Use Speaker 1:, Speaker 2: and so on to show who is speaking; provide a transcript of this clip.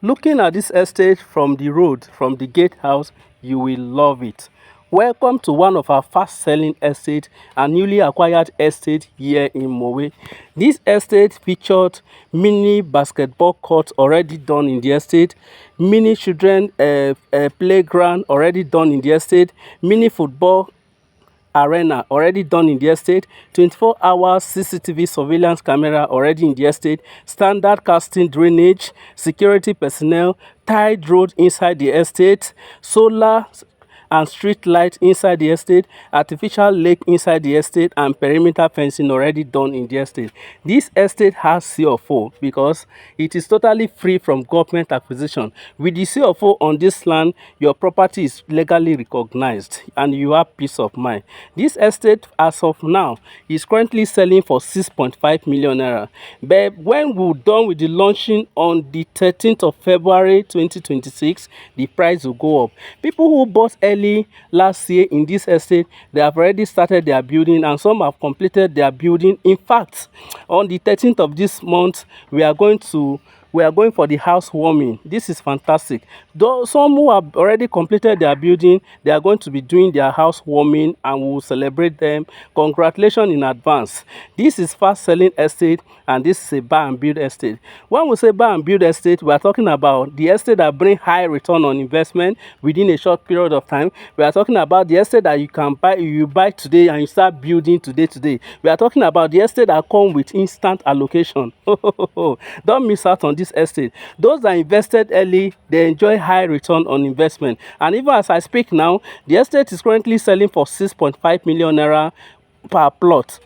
Speaker 1: Looking at this estate from the road, from the gatehouse, you will love it. Welcome to one of our fast-selling estates and newly acquired estate here in Mowe. This estate featured mini basketball court already done in the estate, mini children playground already done in the estate, mini football arena already done in the estate, 24 hours CCTV surveillance camera already in the estate, standard casting drainage, security personnel, tiled road inside the estate, solar and street light inside the estate, artificial lake inside the estate, and perimeter fencing already done in the estate. This estate has CFO because it is totally free from government acquisition. With the CFO on this land, your property is legally recognized and you have peace of mind. This estate, as of now, is currently selling for 6.5 million naira. But when we're done with the launching on the 13th of February 2026, the price will go up. People who bought early last year in this estate, they have already started their building and some have completed their building. In fact, on the 13th of this month, we are going for the housewarming. This is fantastic. Though some who have already completed their building, they are going to be doing their housewarming and we will celebrate them. Congratulations in advance. This is fast selling estate and this is a buy and build estate. When we say buy and build estate, we are talking about the estate that bring high return on investment within a short period of time. We are talking about the estate that you buy today and you start building today. We are talking about the estate that come with instant allocation. Don't miss out on this estate. Those that invested early, they enjoy high return on investment. And even as I speak now, the estate is currently selling for 6.5 million naira per plot.